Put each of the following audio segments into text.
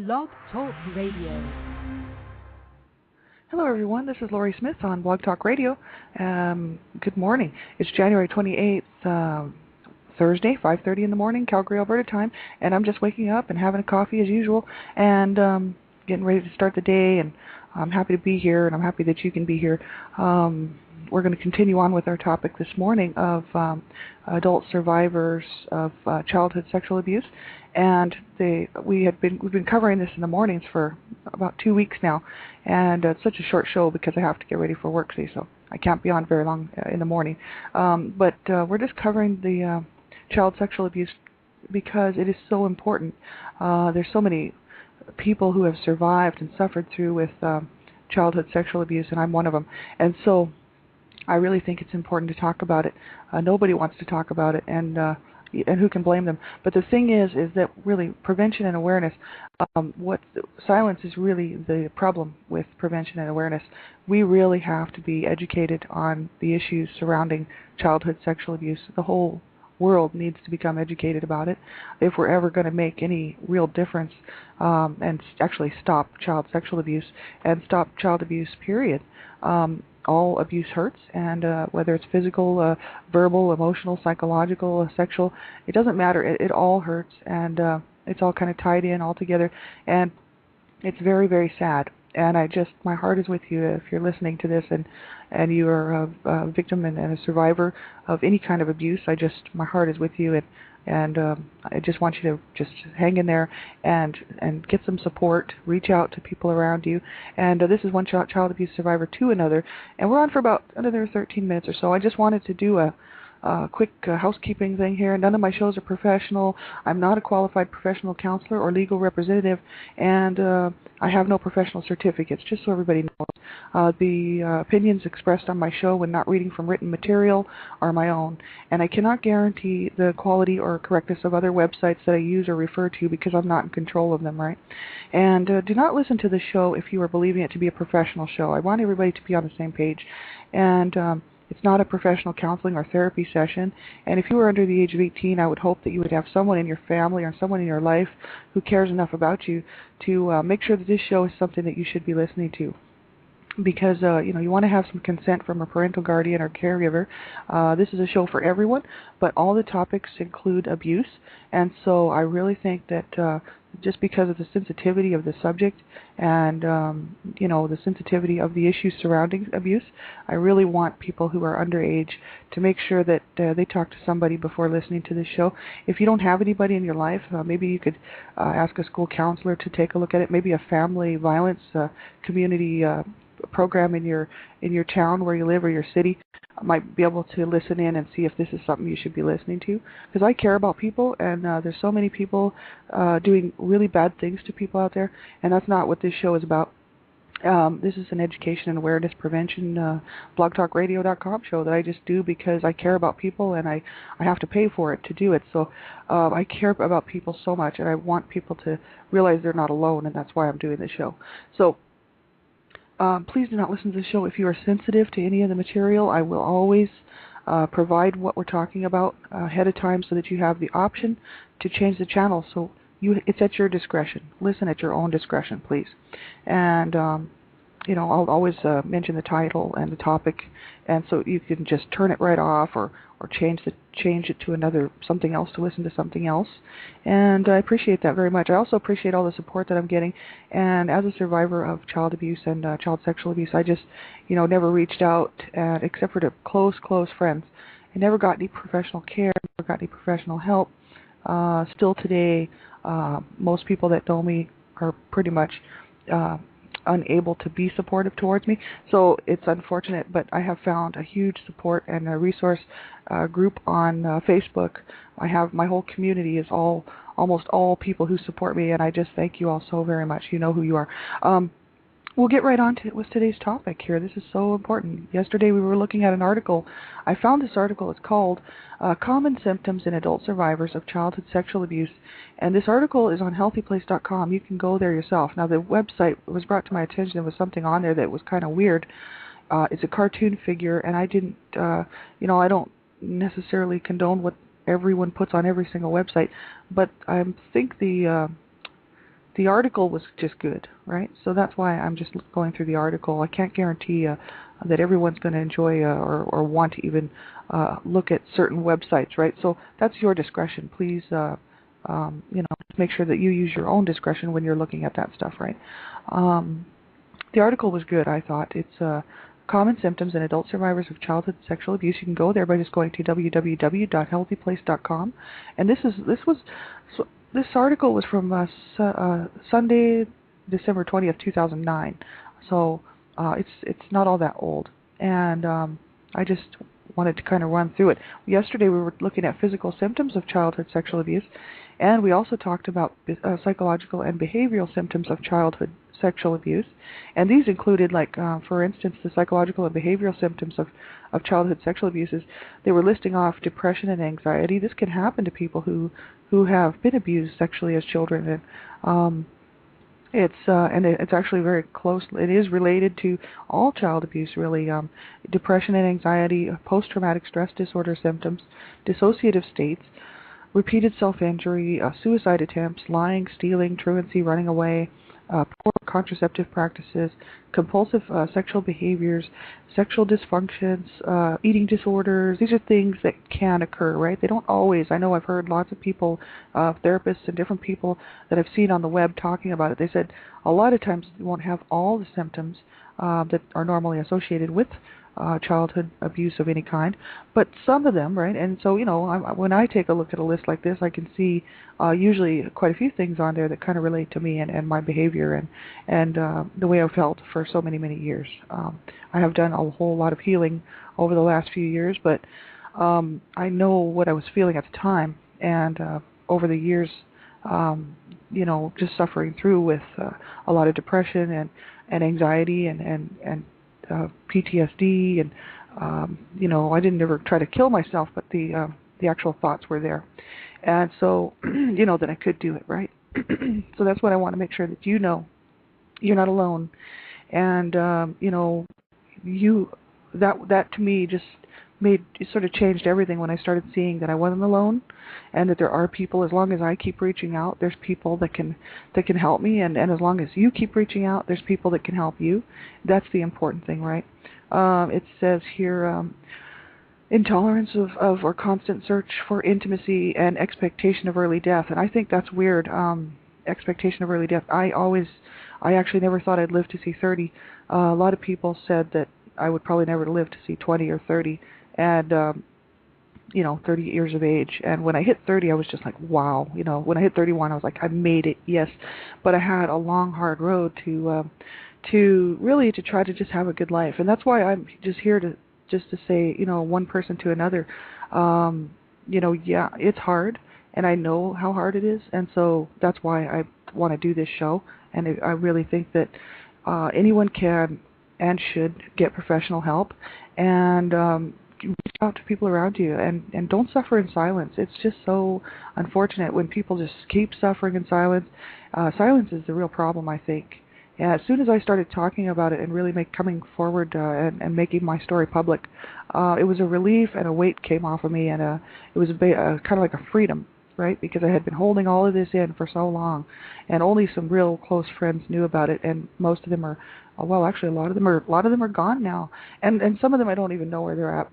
Blog Talk Radio. Hello, everyone. This is Laurie Smith on Blog Talk Radio. Good morning. It's January 28th, Thursday, 5:30 in the morning, Calgary, Alberta time, and I'm just waking up and having a coffee as usual and getting ready to start the day, and I'm happy to be here, and I'm happy that you can be here. We're going to continue on with our topic this morning of adult survivors of childhood sexual abuse, and we've been covering this in the mornings for about 2 weeks now, and it's such a short show because I have to get ready for work today, so I can't be on very long in the morning. But we're just covering the child sexual abuse because it is so important. There's so many people who have survived and suffered through with childhood sexual abuse, and I'm one of them. And so I really think it's important to talk about it. Nobody wants to talk about it, and who can blame them? But the thing is that really prevention and awareness. Silence is really the problem with prevention and awareness. We really have to be educated on the issues surrounding childhood sexual abuse. The whole world needs to become educated about it if we're ever going to make any real difference and actually stop child sexual abuse and stop child abuse, period. All abuse hurts, and whether it's physical, verbal, emotional, psychological, sexual, it doesn't matter. It all hurts, and it's all kind of tied in all together, and it's very, very sad. And my heart is with you if you're listening to this and you are a victim and a survivor of any kind of abuse. My heart is with you, and I just want you to just hang in there and get some support. Reach out to people around you. And this is one child abuse survivor to another, and we're on for about another 13 minutes or so. I just wanted to do a quick housekeeping thing here. None of my shows are professional. I'm not a qualified professional counselor or legal representative, and I have no professional certificates, just so everybody knows. The opinions expressed on my show when not reading from written material are my own, and I cannot guarantee the quality or correctness of other websites that I use or refer to because I'm not in control of them, right? And do not listen to the show if you are believing it to be a professional show. I want everybody to be on the same page, and it's not a professional counseling or therapy session, and if you are under the age of 18, I would hope that you would have someone in your family or someone in your life who cares enough about you to make sure that this show is something that you should be listening to. Because you want to have some consent from a parental guardian or caregiver. This is a show for everyone, but all the topics include abuse, and so I really think that just because of the sensitivity of the subject and the sensitivity of the issues surrounding abuse, I really want people who are underage to make sure that they talk to somebody before listening to this show. If you don't have anybody in your life, maybe you could ask a school counselor to take a look at it. Maybe a family violence community program in your town where you live or your city might be able to listen in and see if this is something you should be listening to, because I care about people, and there's so many people doing really bad things to people out there, and that's not what this show is about. This is an education and awareness prevention blogtalkradio.com show that I just do because I care about people, and I have to pay for it to do it. So I care about people so much, and I want people to realize they're not alone, and that's why I'm doing this show. So please do not listen to the show if you are sensitive to any of the material. I will always provide what we're talking about ahead of time so that you have the option to change the channel. So it's at your discretion. Listen at your own discretion, please. And I'll always mention the title and the topic, and so you can just turn it right off or change it to something else, to listen to something else. And I appreciate that very much. I also appreciate all the support that I'm getting. And as a survivor of child abuse and child sexual abuse, I just never reached out, except for to close friends. I never got any professional care, never got any professional help. Still today, most people that know me are pretty much unable to be supportive towards me. So it's unfortunate, but I have found a huge support and a resource group on Facebook. I have my whole community is almost all people who support me, and I just thank you all so very much. You know who you are. We'll get right on to with today's topic here. This is so important. Yesterday we were looking at an article. I found this article. It's called Common Symptoms in Adult Survivors of Childhood Sexual Abuse. And this article is on healthyplace.com. You can go there yourself. Now, the website was brought to my attention. There was something on there that was kind of weird. It's a cartoon figure, and I didn't, I don't necessarily condone what everyone puts on every single website, but I think the the article was just good, right? So that's why I'm just going through the article. I can't guarantee that everyone's going to enjoy or want to even look at certain websites, right? So that's your discretion. Please, make sure that you use your own discretion when you're looking at that stuff, right? The article was good, I thought. It's common symptoms in adult survivors of childhood sexual abuse. You can go there by just going to www.healthyplace.com. And this article was from Sunday, December 20th, 2009. So it's not all that old. And I just wanted to kind of run through it. Yesterday we were looking at physical symptoms of childhood sexual abuse, and we also talked about psychological and behavioral symptoms of childhood sexual abuse. And these included, for instance, the psychological and behavioral symptoms of childhood sexual abuses. They were listing off depression and anxiety. This can happen to people who have been abused sexually as children, and it's actually very close. It is related to all child abuse, really. Depression and anxiety, post-traumatic stress disorder symptoms, dissociative states, repeated self-injury, suicide attempts, lying, stealing, truancy, running away, poor contraceptive practices, compulsive sexual behaviors, sexual dysfunctions, eating disorders. These are things that can occur, right? They don't always. I know I've heard lots of people, therapists and different people that I've seen on the web talking about it. They said a lot of times you won't have all the symptoms that are normally associated with childhood abuse of any kind, but some of them, right? And so, when I take a look at a list like this, I can see usually quite a few things on there that kind of relate to me and my behavior and the way I've felt for so many, many years. I have done a whole lot of healing over the last few years, but I know what I was feeling at the time, and over the years, just suffering through with a lot of depression and anxiety and PTSD, and I didn't ever try to kill myself, but the actual thoughts were there, and so that I could do it, right? So that's what I want to make sure that you're not alone, and that to me just it sort of changed everything when I started seeing that I wasn't alone, and that there are people. As long as I keep reaching out, there's people that can help me, and as long as you keep reaching out, there's people that can help you. That's the important thing, right? It says here, intolerance of or constant search for intimacy and expectation of early death, and I think that's weird. Expectation of early death. I actually never thought I'd live to see 30. A lot of people said that I would probably never live to see 20 or 30. And 30 years of age. And when I hit 30, I was just like, wow. When I hit 31, I was like, I made it, yes. But I had a long, hard road to really try to just have a good life. And that's why I'm just here to say, one person to another, yeah, it's hard, and I know how hard it is. And so that's why I want to do this show. And I really think that anyone can and should get professional help, and reach out to people around you, and don't suffer in silence. It's just so unfortunate when people just keep suffering in silence. Silence is the real problem, I think. And as soon as I started talking about it and really coming forward and making my story public, it was a relief, and a weight came off of me, and it was kind of like a freedom, right? Because I had been holding all of this in for so long, and only some real close friends knew about it, and most of them are, well, actually a lot of them are gone now, and some of them I don't even know where they're at.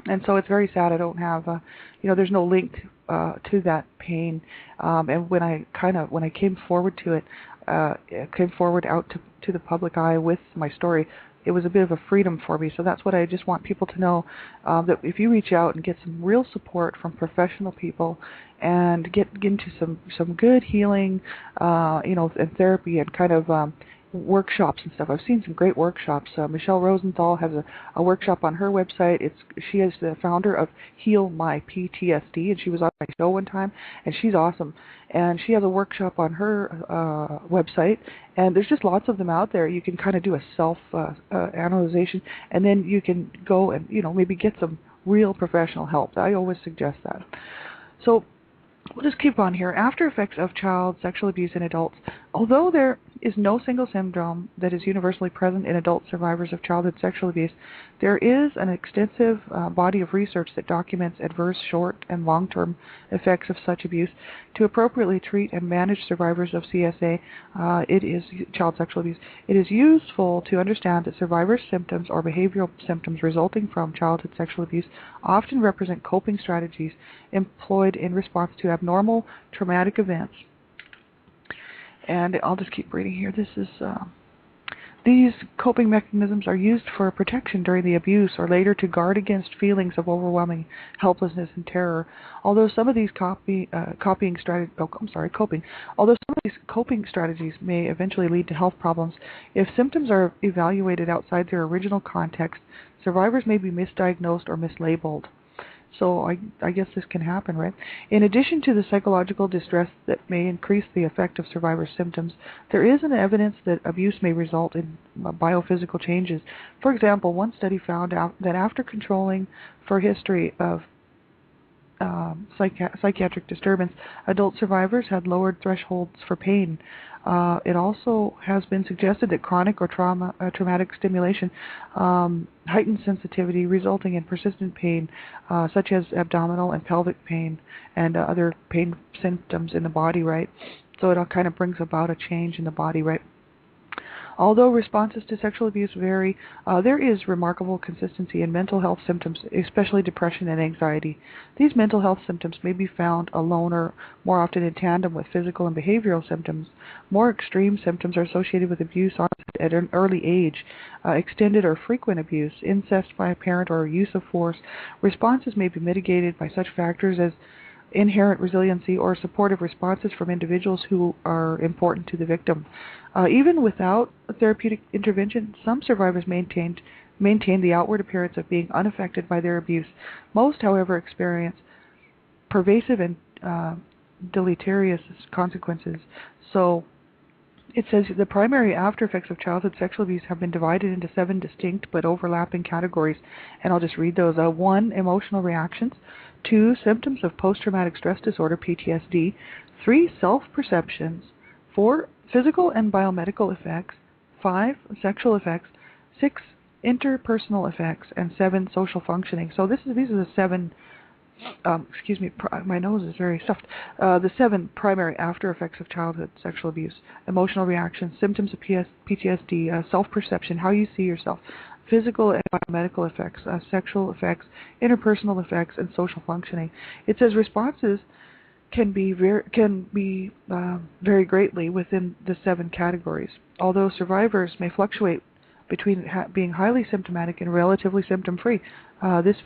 And so it's very sad. I don't have, there's no link to that pain. And when I came forward to it, came forward out to the public eye with my story, it was a bit of a freedom for me. So that's what I just want people to know, that if you reach out and get some real support from professional people, and get into some good healing, and therapy, and kind of workshops and stuff. I've seen some great workshops. Michelle Rosenthal has a workshop on her website. She is the founder of Heal My PTSD, and she was on my show one time, and she's awesome. And she has a workshop on her website, and there's just lots of them out there. You can kind of do a self-analyzation, and then you can go and maybe get some real professional help. I always suggest that. So we'll just keep on here. After effects of child sexual abuse in adults. Although there is no single syndrome that is universally present in adult survivors of childhood sexual abuse. There is an extensive body of research that documents adverse short and long-term effects of such abuse. To appropriately treat and manage survivors of CSA, child sexual abuse, it is useful to understand that survivors' symptoms or behavioral symptoms resulting from childhood sexual abuse often represent coping strategies employed in response to abnormal traumatic events. And I'll just keep reading here. These coping mechanisms are used for protection during the abuse or later to guard against feelings of overwhelming helplessness and terror. Although some of these coping strategies may eventually lead to health problems, if symptoms are evaluated outside their original context, survivors may be misdiagnosed or mislabeled. So I guess this can happen, right? In addition to the psychological distress that may increase the effect of survivors' symptoms, there is an evidence that abuse may result in biophysical changes. For example, one study found out that after controlling for history of psychiatric disturbance, adult survivors had lowered thresholds for pain. It also has been suggested that chronic or traumatic stimulation heightens sensitivity, resulting in persistent pain, such as abdominal and pelvic pain and other pain symptoms in the body, right? So it all kind of brings about a change in the body, right? Although responses to sexual abuse vary, there is remarkable consistency in mental health symptoms, especially depression and anxiety. These mental health symptoms may be found alone or more often in tandem with physical and behavioral symptoms. More extreme symptoms are associated with abuse at an early age, extended or frequent abuse, incest by a parent, or use of force. Responses may be mitigated by such factors as inherent resiliency or supportive responses from individuals who are important to the victim. Even without a therapeutic intervention, some survivors maintain the outward appearance of being unaffected by their abuse. Most, however, experience pervasive and deleterious consequences. So it says the primary after effects of childhood sexual abuse have been divided into 7 distinct but overlapping categories, and I'll just read those. 1, emotional reactions. 2, symptoms of post-traumatic stress disorder, PTSD. 3, self-perceptions. 4, physical and biomedical effects. 5, sexual effects. 6, interpersonal effects. And 7, social functioning. So these are the 7, my nose is very stuffed. The 7 primary after effects of childhood sexual abuse: emotional reactions, symptoms of PTSD, self-perception, how you see yourself, physical and biomedical effects, sexual effects, interpersonal effects, and social functioning. It says responses can vary greatly within the 7 categories. Although survivors may fluctuate between being highly symptomatic and relatively symptom-free, this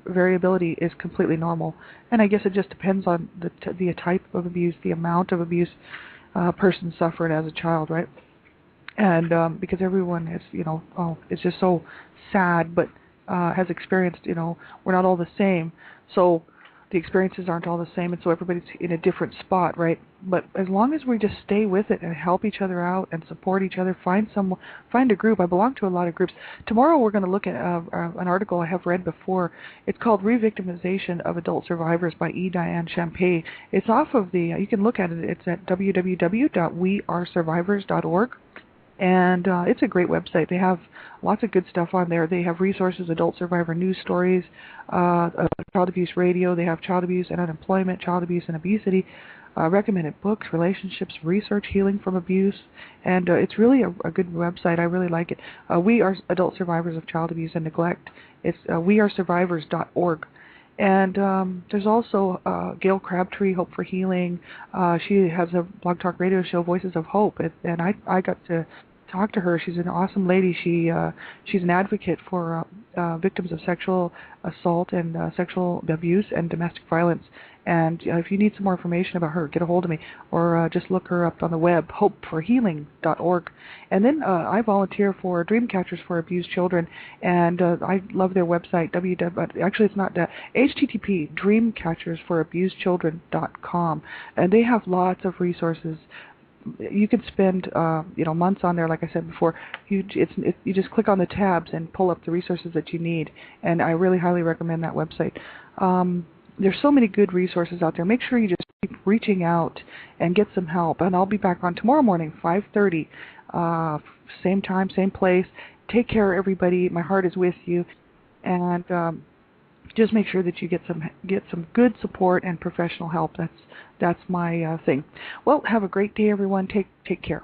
variability is completely normal. And I guess it just depends on the type of abuse, the amount of abuse a person suffered as a child, right? And because everyone is, it's just so sad, but has experienced, we're not all the same. So the experiences aren't all the same, and so everybody's in a different spot, right? But as long as we just stay with it and help each other out and support each other, find a group. I belong to a lot of groups. Tomorrow we're going to look at an article I have read before. It's called Re-Victimization of Adult Survivors by E. Diane Champay. It's off of you can look at it. It's at www.wearesurvivors.org. And it's a great website. They have lots of good stuff on there. They have resources, adult survivor news stories, child abuse radio. They have child abuse and unemployment, child abuse and obesity, recommended books, relationships, research, healing from abuse. And it's really a good website. I really like it. We are adult survivors of child abuse and neglect. It's wearesurvivors.org. And there's also Gail Crabtree, Hope for Healing. She has a Blog Talk Radio show, Voices of Hope, and I got to talk to her. She's an awesome lady. She's an advocate for victims of sexual assault and sexual abuse and domestic violence. And if you need some more information about her, get a hold of me, or just look her up on the web, hopeforhealing.org. And then I volunteer for Dreamcatchers for Abused Children, and I love their website, actually it's not that, http dreamcatchersforabusedchildren.com. And they have lots of resources. You could spend months on there, like I said before. You just click on the tabs and pull up the resources that you need, and I really highly recommend that website. There's so many good resources out there. Make sure you just keep reaching out and get some help. And I'll be back on tomorrow morning, 5:30, same time, same place. Take care, everybody. My heart is with you, and just make sure that you get some good support and professional help. That's my thing. Well, have a great day, everyone. Take care.